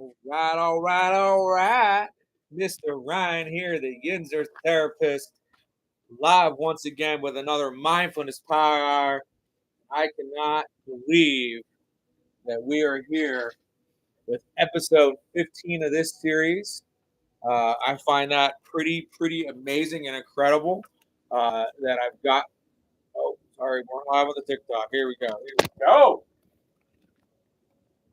All right. Mr. Ryan here, the Yinzer therapist, live once again with another Mindfulness Power Hour. I cannot believe that we are here with episode 15 of this series. I find that pretty amazing and incredible that I've got. Oh, sorry, we're live on the TikTok. Here we go. Here we go.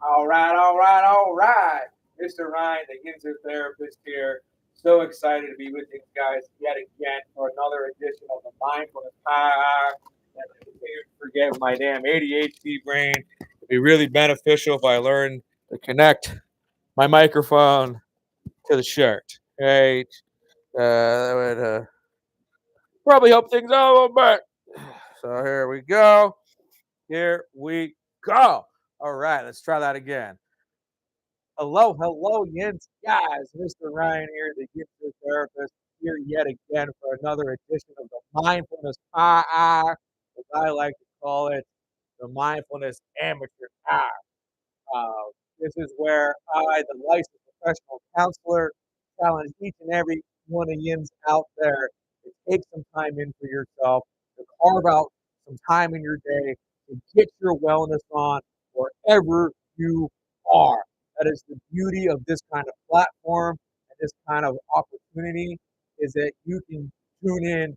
All right. Mr. Ryan, the Yinzer therapist here. So excited to be with you guys yet again for another edition of the Mindfulness Power Hour. And I continue to forget my damn ADHD brain. It'd be really beneficial if I learned to connect my microphone to the shirt. Right? That would probably help things out a little bit. So here we go. Here we go. All right, let's try that again. Hello, Yins guys. Mr. Ryan here, the Gifted Therapist, here yet again for another edition of the Mindfulness Power Hour, as I like to call it, the Mindfulness Amateur Hour. This is where I, the licensed professional counselor, challenge each and every one of Yins out there to take some time in for yourself, to carve out some time in your day, to get your wellness on wherever you are. That is the beauty of this kind of platform and this kind of opportunity is that you can tune in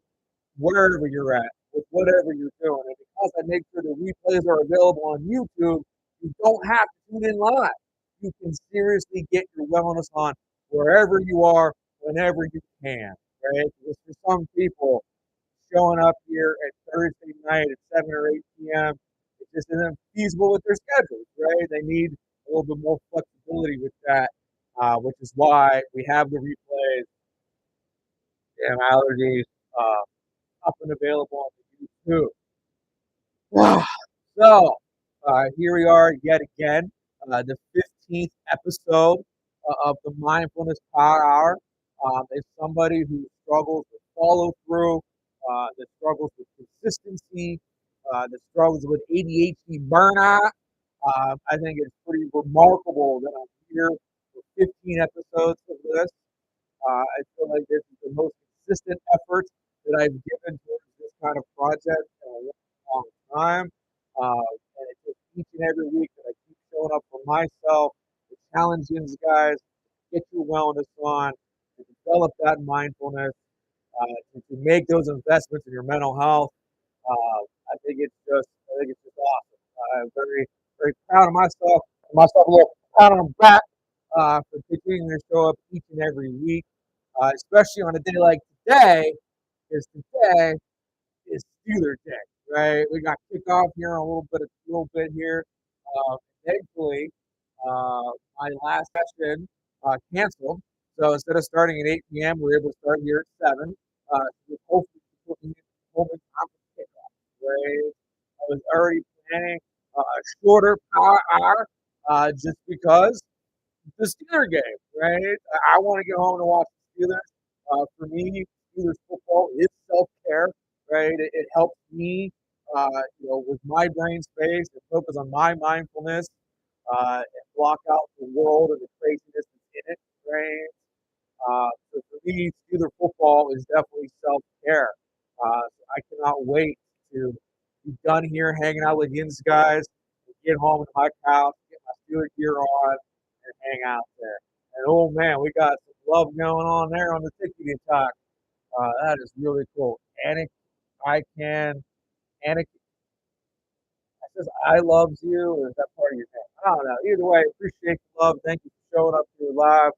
wherever you're at with whatever you're doing. And because I make sure the replays are available on YouTube, you don't have to tune in live. You can seriously get your wellness on wherever you are, whenever you can. Right? Because for some people, showing up here at Thursday night at 7 or 8 p.m., it just isn't feasible with their schedules, right? They need a little bit more flexibility with that, which is why we have the replays and allergies up and available on the YouTube. So here we are yet again, the 15th episode of the Mindfulness Power Hour. As somebody who struggles with follow through, that struggles with consistency, that struggles with ADHD burnout, I think it's pretty remarkable that I'm here for 15 episodes of this. I feel like this is the most consistent effort that I've given towards this kind of project in a long time. And it's just each and every week that I keep showing up for myself, to challenge these guys, get your wellness on, to develop that mindfulness, to make those investments in your mental health. I think it's just awesome. I'm very proud of myself. Myself a little pat on the back for continuing to show up each and every week, especially on a day like today, because today is Steeler Day, right? We got kickoff here in a little bit here. Uh, Thankfully, uh, my last session canceled, so instead of starting at 8 p.m., we were able to start here at 7. So hopefully, people can get home in time for kickoff, right? I was already planning a shorter power hour just because the Steeler game, right? I want to get home and watch the Steelers. For me, Steelers football is self care, right? It helps me, with my brain space to focus on my mindfulness and block out the world and the craziness that's in it, right? So for me, Steeler football is definitely self care. I cannot wait to be done here hanging out with Yins guys, get home to my couch, get my Steeler gear on, and hang out there. And oh man, we got some love going on there on the Tickety Talk. That is really cool. Anik, I can. Anik says I loves you, or is that part of your name? I don't know. Either way, appreciate the love. Thank you for showing up here live.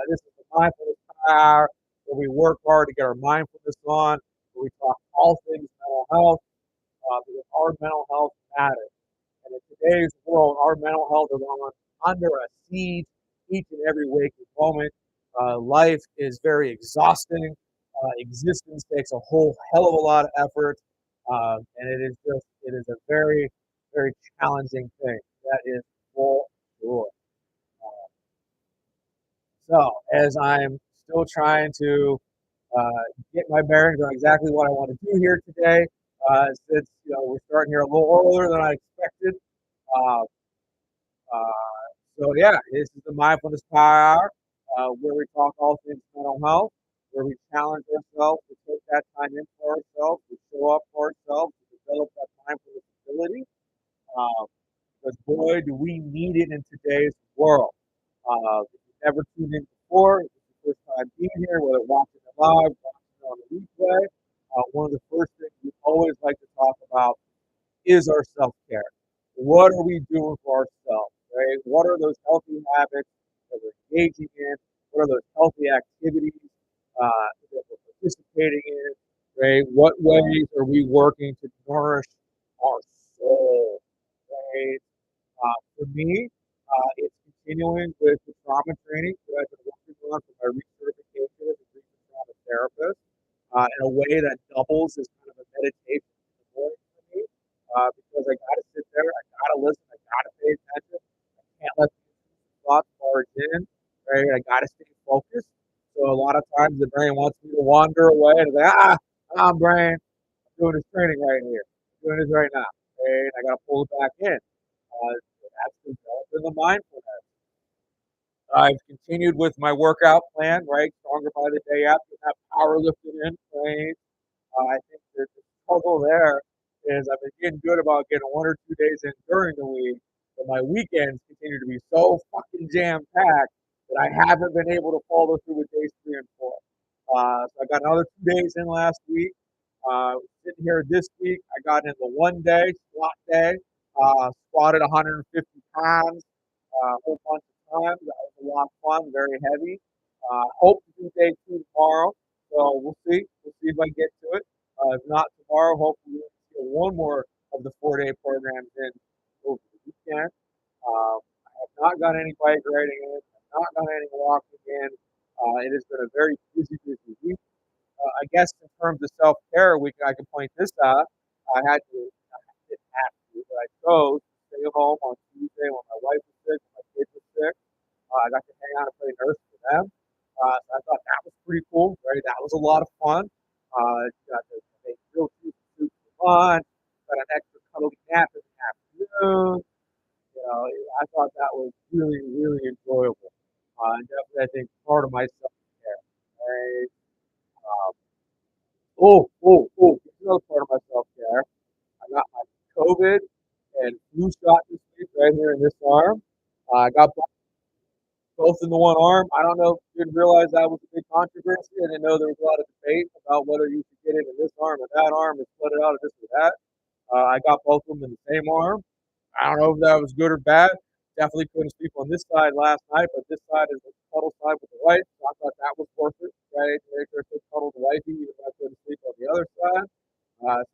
This is the Mindfulness Hour, where we work hard to get our mindfulness on, where we talk all things mental health, because our mental health matters. And in today's world, our mental health is under a siege each and every waking moment. Life is very exhausting. Existence takes a whole hell of a lot of effort, and it is a very challenging thing. That is for sure. So as I'm still trying to get my bearings on exactly what I want to do here today, since we're starting here a little earlier than I expected. Uh, uh, So yeah, this is the Mindfulness Power Hour, where we talk all things mental health, where we challenge ourselves to take that time in for ourselves, to show up for ourselves, to develop that mindfulness ability. Uh, because boy, do we need it in today's world. If you've never tuned in before, if it's your first time being here, whether watching it live, watching it on the replay, one of the first things we always like to talk about is our self care. What are we doing for ourselves, right? What are those healthy habits that we're engaging in? What are those healthy activities that we're participating in, right? What ways are we working to nourish our soul, right? For me, it's continuing with the trauma training that I've been working on for my recertification as a grief and trauma therapist in a way that doubles as kind of a meditation in the morning for me because I got to sit there, I got to listen, I got to pay attention. I can't let the thoughts barge in, right? I got to stay focused. So a lot of times the brain wants me to wander away and say, I'm brain, I'm doing this training right here, I'm doing this right now, right? I got to pull it back in. That's developing the mindfulness. I've continued with my workout plan, right? Stronger by the day after that powerlifting in, right? I think that the struggle there is I've been getting good about getting 1 or 2 days in during the week, but my weekends continue to be so fucking jam packed that I haven't been able to follow through with days 3 and 4. So I got another 2 days in last week. Sitting here this week, I got in the 1 day squat day, squatted 150 pounds, a whole bunch of times. That was a lot of fun, very heavy. Hope to do day 2 tomorrow. So we'll see. We'll see if I get to it. If not tomorrow, hopefully we'll get one more of the 4 day programs in over the weekend. I have not got any bike riding in. I have not got any walking in. It has been a very busy week. I guess in terms of self care, I can point this out. I didn't have to, but I chose to stay home on Tuesday when my wife was sick, when my kids were sick. I got to hang out and play nurse for them. So I thought that was pretty cool, right? That was a lot of fun. Got to make real cheese soup for lunch, got an extra cuddly nap in the afternoon. You know, I thought that was really enjoyable. And definitely, I think part of my self care. Right? Um, here's another part of my self care. I got my COVID and flu shot this week right here in this arm. I got both in the one arm. I don't know, didn't realize that was a big controversy. I didn't know there was a lot of debate about whether you should get it in this arm or that arm and split it out of this or that. I got both of them in the same arm. I don't know if that was good or bad. Definitely couldn't sleep on this side last night, but this side is the cuddle side with the wife. So I thought that was worth it, right? To make sure I could cuddle the wifey, even if I couldn't sleep on the other side.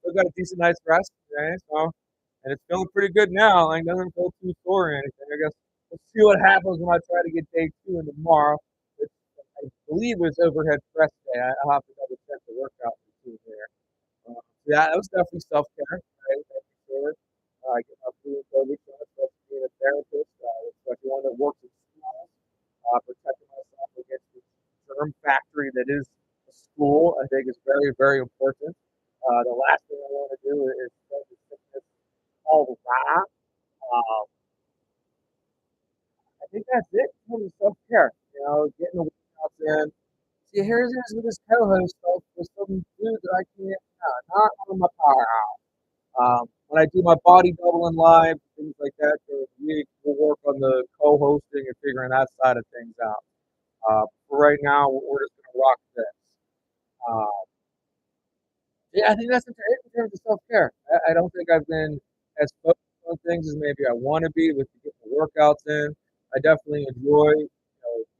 Still got a decent night's rest, right? So, and it's feeling pretty good now. Like doesn't feel too sore or anything. I guess we'll see what happens when I try to get day 2 in tomorrow. Which I believe is overhead press day. I'll have to double check the workout routine there. Yeah, that was definitely self care, right? Making sure I get my food and COVID shots, especially being a therapist, especially one that works in schools, protecting myself against the germ factory that is a school. I think is very important. The last thing I want to do is spread the sickness all the time. Um, I think that's it for self care. You know, getting the workouts in. See, here's this with this co-host stuff with some dude that I can't, not on my power hour. When I do my body doubling live, things like that, we'll work on the co-hosting and figuring that side of things out. For right now, we're just going to rock this. Uh, yeah, I think that's it in terms of self care. I don't think I've been as focused on things as maybe I want to be with getting the workouts in. I definitely enjoy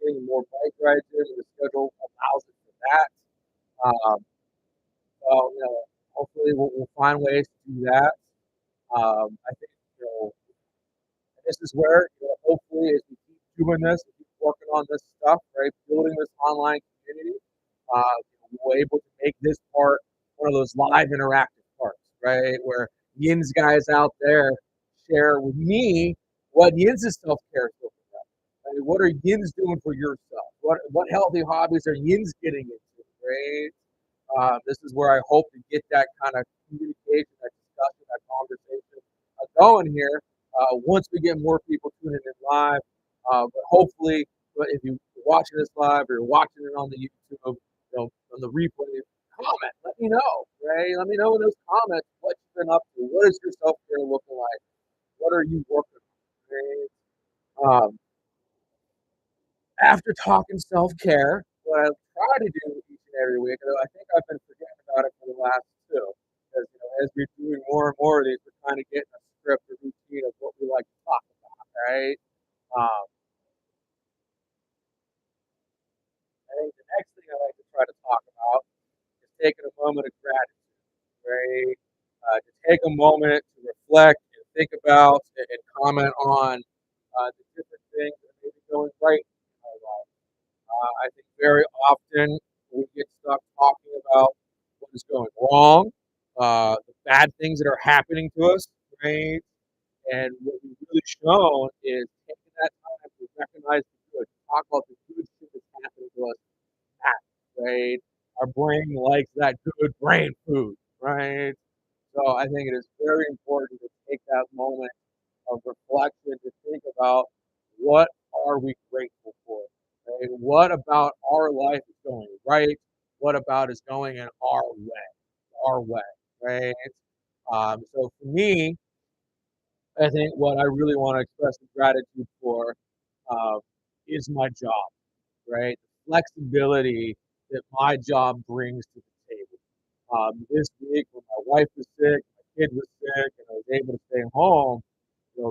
getting more bike rides in. The schedule allows it for that. Um, so, hopefully we'll find ways to do that. I think this is where hopefully as we keep doing this, we keep working on this stuff, right, building this online community, we're able to make this part one of those live interactive parts, right, where Yin's guys out there share with me what Yin's self care is looking at. I mean, what are Yin's doing for yourself? What healthy hobbies are Yin's getting into, right? This is where I hope to get that kind of communication, that discussion, that conversation going here once we get more people tuning in live. But hopefully, if you're watching this live or you're watching it on the YouTube, on the replay, comment. Let me know, right? Let me know in those comments what you've been up to. What is your self care looking like? What are you working on? Right? After talking self care, what I try to do each and every week, though I think I've been forgetting about it for the last two, because as we're doing more and more of these, we're kind of getting a script, a routine of what we like to talk about, right? Um, I think the next thing I like to try to talk about is taking a moment of gratitude, right? To take a moment to reflect and think about and comment on the different things that may be going right in our life. I think very often we get stuck talking about what is going wrong, the bad things that are happening to us, right? And what we've really shown is taking that time to recognize the good, talk about the good shit that's happening to us, right? Our brain likes that good brain food, right? So I think it is very important to take that moment of reflection to think about what are we grateful for? Right? What about our life is going right? What about is going in our way, right? So for me, I think what I really want to express gratitude for uh, is my job, right? The flexibility that my job brings to the table. This week, when my wife was sick, my kid was sick, and I was able to stay home,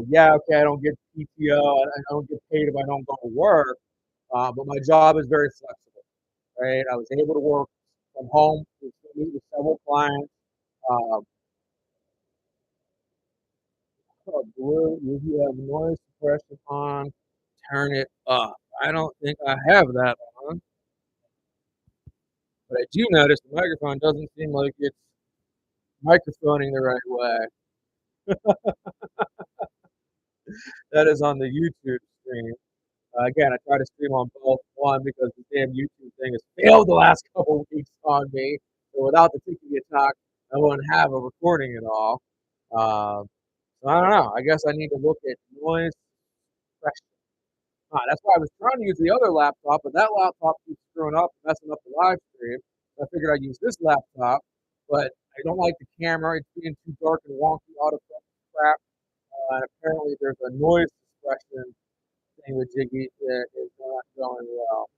yeah, okay, I don't get PTO, I don't get paid if I don't go to work, but my job is very flexible, right? I was able to work from home, meet with several clients. Um, Blue, if you have noise suppression on, turn it up. I don't think I have that on, but I do notice the microphone doesn't seem like it's microphoning the right way. That is on the YouTube stream. Again, I try to stream on both. One, because the damn YouTube thing has failed the last couple of weeks on me. So without the tiki talk, I wouldn't have a recording at all. So I don't know. I guess I need to look at noise suppression. That's why I was trying to use the other laptop, but that laptop keeps screwing up and messing up the live stream. So I figured I'd use this laptop, but I don't like the camera. It's being too dark and wonky, autofocus crap. And apparently there's a noise suppression thing with Jiggy that is not going well.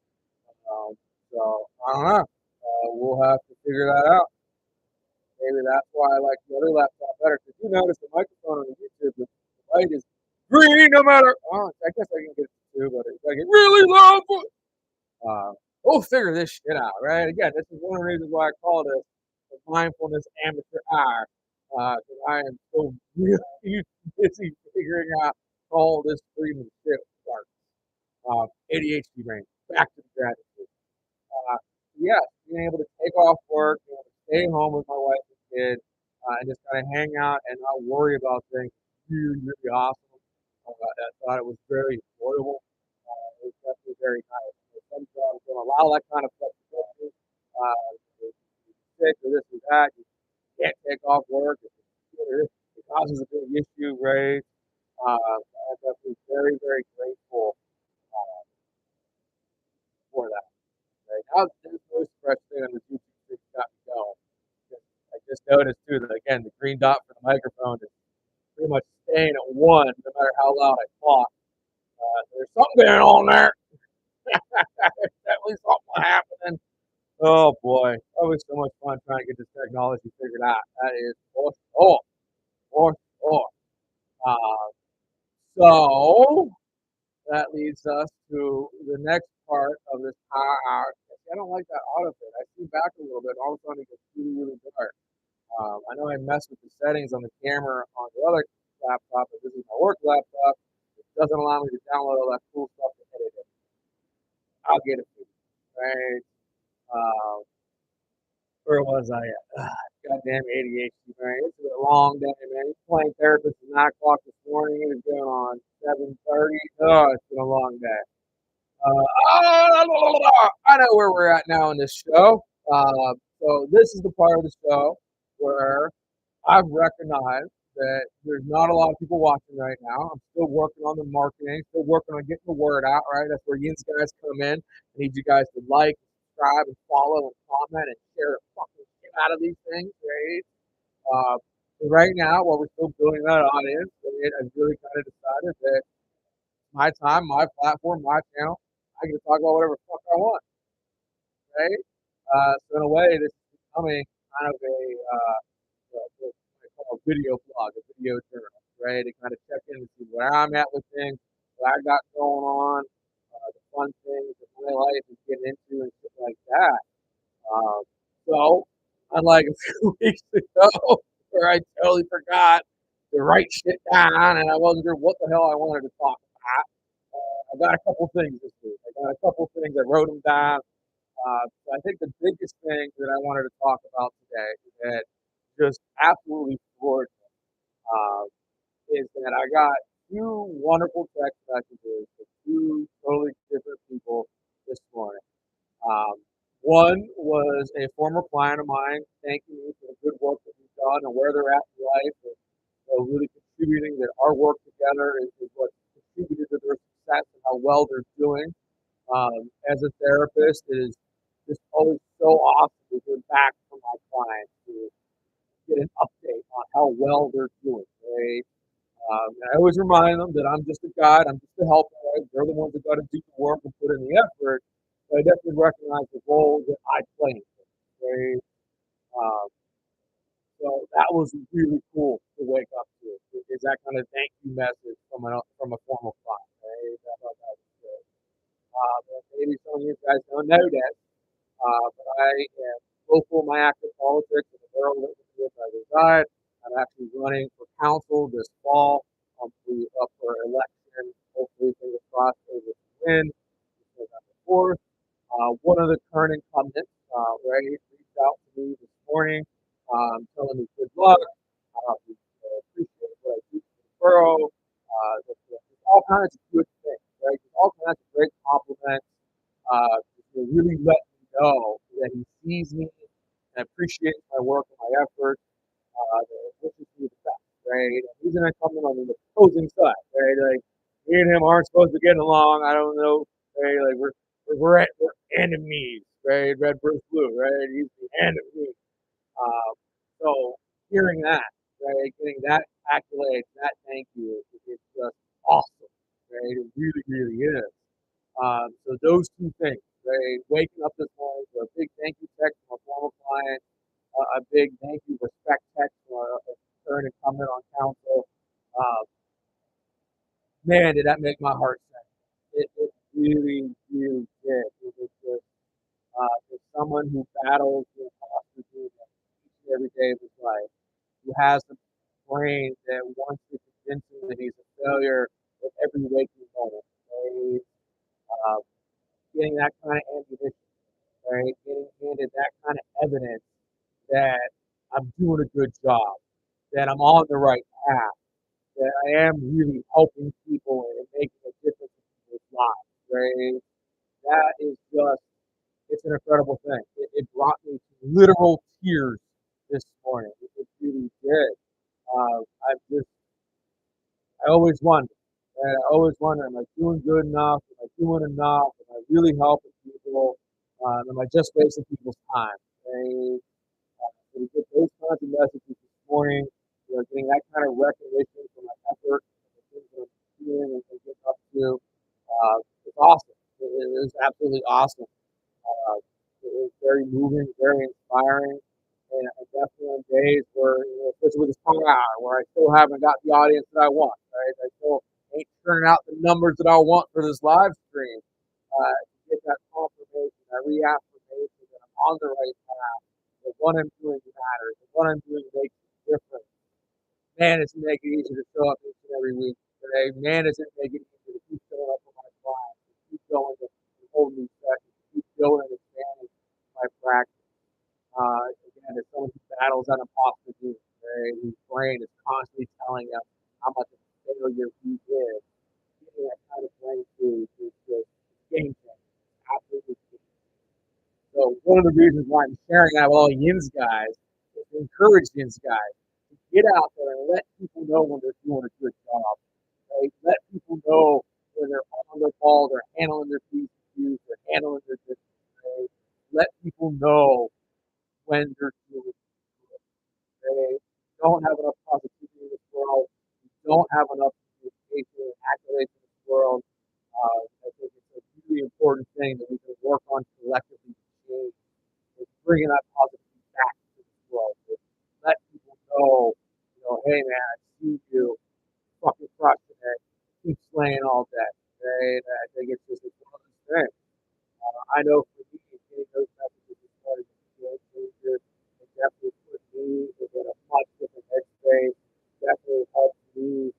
Um, so I don't know. We'll have to figure that out. Maybe that's why I like the other laptop better. Because you notice the microphone on the YouTube, the light is green no matter. Oh, I guess I can get it too, but it's like really low. We'll figure this shit out, right? Again, this is one of the reasons why I call this the mindfulness amateur hour. Because I am so really busy figuring out all this freedom shit starts. ADHD brain. Back to the gratitude. Uh, yeah, being able to take off work, stay home with my wife and kid, and just kind of hang out and not worry about things. Really, really awesome. I thought it was very enjoyable. It was definitely very nice. Some jobs don't allow that kind of flexibility. If you're sick or this or that, you can't take off work. It causes a big issue, right? I'm definitely very, very grateful uh, for that. Right? Now, there's no express thing on the YouTube thing got me going. I just noticed too that again the green dot for the microphone is pretty much staying at one no matter how loud I talk. There's something going on there. Definitely something happening. Oh boy, that was so much fun trying to get this technology figured out. That is for sure. Uh, so that leads us to the next part of this power hour. I don't like that autofit. I see back a little bit. All of a sudden, it gets really, really dark. I know I messed with the settings on the camera on the other laptop, but this is my work laptop. It doesn't allow me to download all that cool stuff to edit it. I'll get it fixed, right? Um, where was I at? Goddamn ADHD, man. It's been a long day, man. He's playing therapist at 9 o'clock this morning. He was going on 7:30. Oh, it's been a long day. I know where we're at now in this show. So this is the part of the show where I've recognized that there's not a lot of people watching right now. I'm still working on the marketing, still working on getting the word out, right? That's where Yinz guys come in. I need you guys to like, subscribe, and follow, and comment, and share the fucking shit out of these things, right? Right now, while we're still building that audience, I've really kind of decided that my time, my platform, my channel, I can talk about whatever the fuck I want, right? So in a way, this is becoming kind of what I call a video blog, a video journal, right? To kind of check in and see where I'm at with things, what I got going on, the fun things that my life is getting into and shit like that. Um, so, unlike a few weeks ago, where I totally forgot to write shit down and I wasn't sure what the hell I wanted to talk about, I got a couple things this week. I got a couple things. I wrote them down. So I think the biggest thing that I wanted to talk about today that just absolutely floored me is that I got two wonderful text messages from two totally different people this morning. Um, One was a former client of mine thanking me for the good work that we've done and where they're at in life, and really contributing that our work together is what contributed to their success and how well they're doing. As a therapist, it is just always so awesome to hear back from my clients to get an update on how well they're doing. Right? And I always remind them that I'm just a guide, I'm just a helper. Right? They're the ones that got to do the work and put in the effort. But I definitely recognize the role that I play in it. Right? Um, so that was really cool to wake up to. Is that kind of thank you message from a former client? Right? I thought that was good. Maybe some of you guys don't know that, but I am local in my active politics in the borough that I reside. I'm actually running for council this fall. I'm up for election. Hopefully, fingers crossed, able to win November 4th. One of the current incumbents, Ray, reached out to me this morning, telling me good luck. He appreciated what I do for the borough. There's all kinds of good things, right? There's all kinds of great compliments. To really let me know that he sees me and appreciates my work and my effort. This is the best, right? And he's an incumbent on the opposing side, right? Like me and him aren't supposed to get along. I don't know, right? Like we're enemies, right? Red versus blue, right? He's the enemy. So hearing that, right, getting that accolade, that thank you, is just awesome, right? It really, really is. So those two things, right? Waking up this morning to a big thank you text from a former client, a big thank you respect text from a current incumbent on council. Uh, Man, did that make my heart sing. It really, really did. It was just for someone who battles with imposter syndrome each and every day of his life, who has the brain that wants to convince him that he's a failure at every waking moment. Right? Uh, Getting that kind of ammunition, right? Getting handed that kind of evidence that I'm doing a good job, that I'm on the right path, that I am really helping people and making a difference in people's lives, right? That is just, it's an incredible thing. It brought me to literal tears this morning. It really did. I've just, I always wonder, and I always wonder, am I doing good enough? Am I doing enough? Am I really helping people? Am I just wasting people's time? And so we get those kinds of messages this morning, getting that kind of recognition for my effort, the things that I'm doing and getting up to. It's awesome. It is absolutely awesome. Uh, it was very moving, very inspiring, and definitely on days where, especially with this power hour, where I still haven't got the audience that I want. Right, I still ain't turning out the numbers that I want for this live stream. To get that confirmation, that reaffirmation that I'm on the right path, that what I'm doing matters, that what I'm doing makes a difference. Man, it's make it easier to show up each and every week today. Man, it's make it easier to keep showing up for my clients, to keep going to hold new sessions, to keep building and expanding my practice. Again, as someone who battles that imposter syndrome, right, whose brain is constantly telling them how much of a failure he is, getting that kind of brain food is just game changing. Absolutely. So one of the reasons why I'm sharing that with all Yinz guys is to encourage Yinz guys to get out there and let people know when they're doing a good job. Right? Let people know when they're on their ball, they're handling their PCQs, they're handling their distance. Right? Let people know when they're doing good. They don't have enough positivity in this world. We don't have enough communication and accolades in this world. I think it's a really important thing that we can work on collectively to change. Is bringing that positivity back to this world. To let people know, hey man, I see you, fucking crushing it, keep slaying all day. Right? I think it's one of those things. I know for me, getting those messages as far as the game changer, it definitely put me in a much different headspace. Definitely helped me,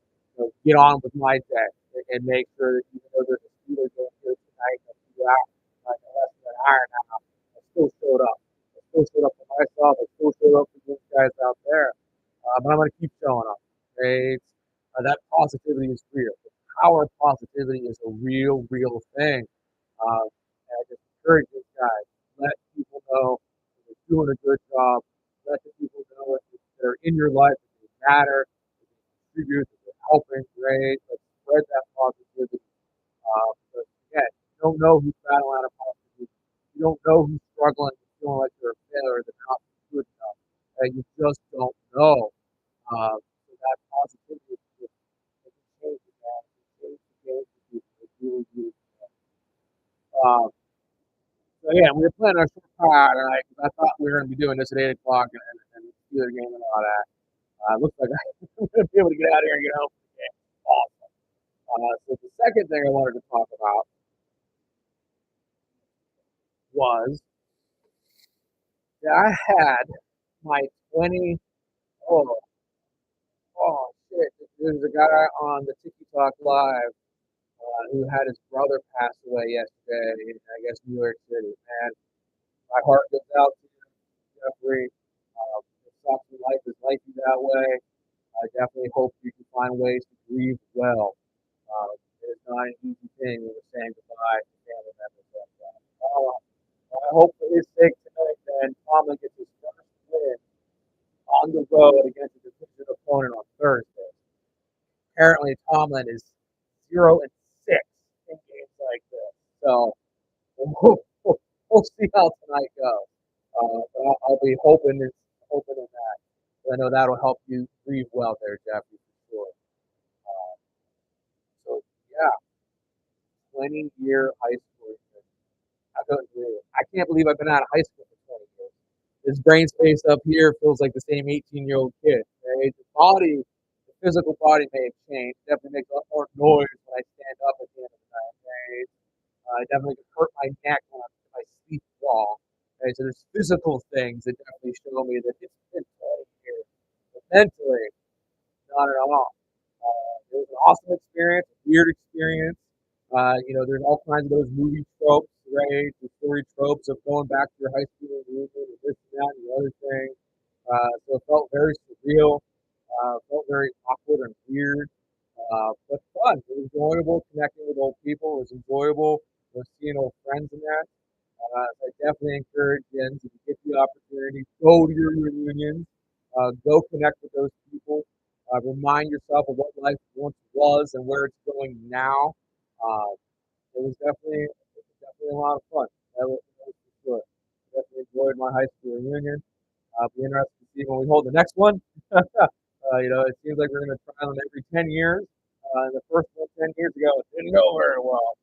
get on with my day and make sure that even though there's a speeder game here tonight, a few hours, like less than an hour now, I still showed up. I still showed up for myself. I still showed up for these guys out there. But I'm going to keep showing up. Right? That positivity is real. The power of positivity is a real, real thing. And I just encourage these guys, let people know that they're doing a good job. Let the people know that are in your life that they matter, that they contribute, that they're helping. Great. Let's spread that positivity. Because again, you don't know who's battling out of positivity. You don't know who's struggling and feeling like they're a failure, they're not good enough. And you just don't know. So that positivity is just, it can change the game. It can change the game for people. It really, really can. So yeah, we were planning our short car tonight because I thought we were going to be doing this at 8 o'clock and do the game and all that. Looks like I'm going to be able to get out of here and get home for the game. Awesome. So the second thing I wanted to talk about was that I had my 20. Oh, oh shit! There's a guy on the TikTok live who had his brother pass away yesterday in, I guess, New York City. Man, my heart goes out to you, Jeffrey. It sucks when life is liking that way. I definitely hope you can find ways to grieve well. It is not an easy thing when we're saying goodbye to family members like that. I hope for his sake tonight, then Tomlin gets his first win on the road against a division opponent on Thursday. Apparently, Tomlin is 0-6 in games like this. So we'll see how tonight goes. But I'll be hoping in that. I know that'll help you grieve well there, Jeffrey, for sure. Uh, so yeah, 20-year high school. I couldn't believe it. I can't believe I've been out of high school for 20 years. This brain space up here feels like the same 18-year-old kid. Right? The body, the physical body may have changed. Definitely makes a lot more noise when I stand up at the end of the night. Right? I definitely can hurt my neck when I sleep wrong. Right? So there's physical things that definitely show me that it's been 20 years. But mentally, not at all. It was an awesome experience, a weird experience. There's all kinds of those movie tropes, right? The story tropes of going back to your high school reunion and this and that and the other thing. So it felt very surreal, felt very awkward and weird, but fun. It was enjoyable connecting with old people. It was enjoyable seeing old friends in that. I definitely encourage Jens, if you get the opportunity, go to your reunions, go connect with those people, remind yourself of what life once was and where it's going now. Uh, it was definitely a lot of fun. That was for sure. Definitely enjoyed my high school reunion. I'll be interested to see when we hold the next one. It seems like we're going to try them every 10 years. The first one 10 years ago, it didn't go very well.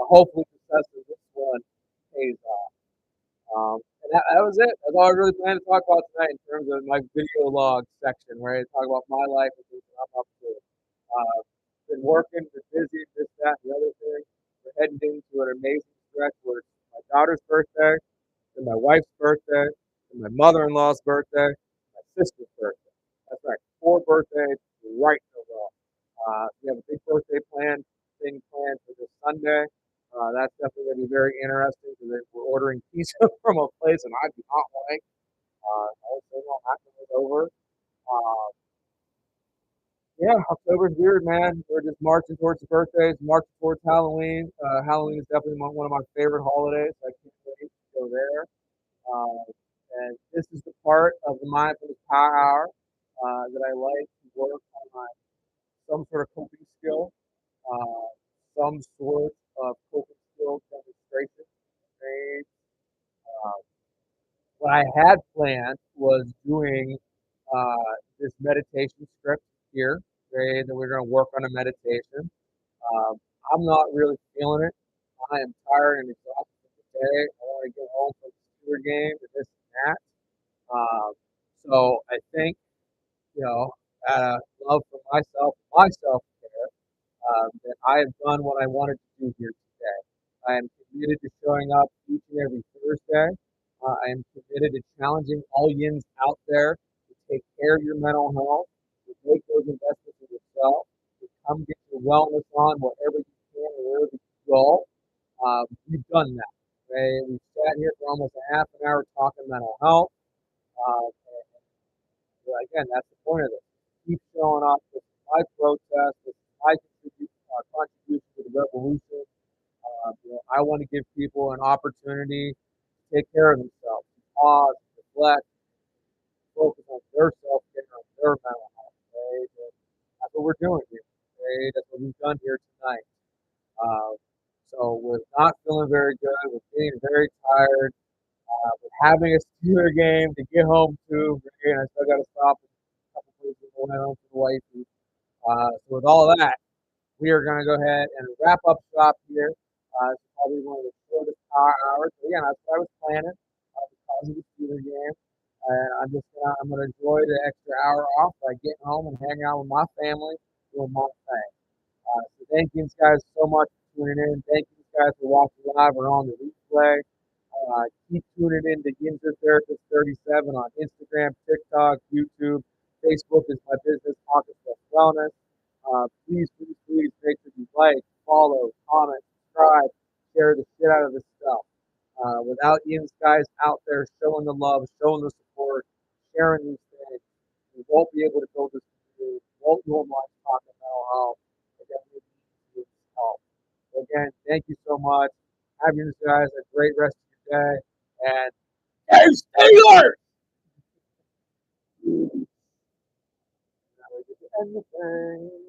Hopefully, success in this one pays off. And that was it. That's all I really planned to talk about tonight in terms of my video log section, where I talk about my life and things that I'm up to. Been working, been busy, this, that, and the other thing. We're heading into an amazing stretch where it's my daughter's birthday, then my wife's birthday, then my mother-in-law's birthday, my sister's birthday. That's right, 4 birthdays right in a row. We have a big birthday thing planned for this Sunday. That's definitely going to be very interesting because we're ordering pizza from a place and I do not like. I would say, well, that is over. Uh, yeah, October's weird, man. We're just marching towards the birthdays, marching towards Halloween. Halloween is definitely one of my favorite holidays. I can't wait to go there. And this is the part of the Mindfulness Power Hour that I like to work on some sort of coping skill, uh, some sort of coping skill demonstration. Right? Uh, what I had planned was doing this meditation script here, right? That we're going to work on a meditation. Um, I'm not really feeling it. I am tired and exhausted from the day. I want to get home from the computer game and this and that. So I think, out of love for myself, my self care, that I have done what I wanted to do here today. I am committed to showing up each and every Thursday. I am committed to challenging all yins out there to take care of your mental health, to make those investments in yourself, to come get your wellness on wherever you can and wherever you go. We've done that. Okay? We've sat here for almost a half an hour talking mental health. Again, that's the point of this. Keep showing up. This is my protest. This is my contribution to the revolution. I want to give people an opportunity to take care of themselves, to pause, reflect, focus on their self-care, on their mental health. Right? And that's what we're doing here. Right? That's what we've done here tonight. Uh, so we're not feeling very good. We're getting very tired. We're having a Steeler game to get home to. Right? And I still got to stop at a couple places on the way home for the wifey. So with all that, we are going to go ahead and wrap up shop here. It's probably one of the shortest power hours. But again, that's what I was planning because of the Steeler game. And I'm gonna enjoy the extra hour off by getting home and hanging out with my family, doing my thing. So thank you guys so much for tuning in. Thank you guys for watching live or on the replay. Keep tuning in to Yinzer Therapist 37 on Instagram, TikTok, YouTube. Facebook is my business, Pocket Plus Wellness. Please make sure you like, follow, comment, subscribe, share the shit out of this stuff. Without you guys out there showing the love, showing the support, sharing these things, we won't be able to build this community. We won't normalize talking mental health. Again, we need help. Again, thank you so much. Have you guys a great rest of your day. And hey, Steelers! That was the end of the thing.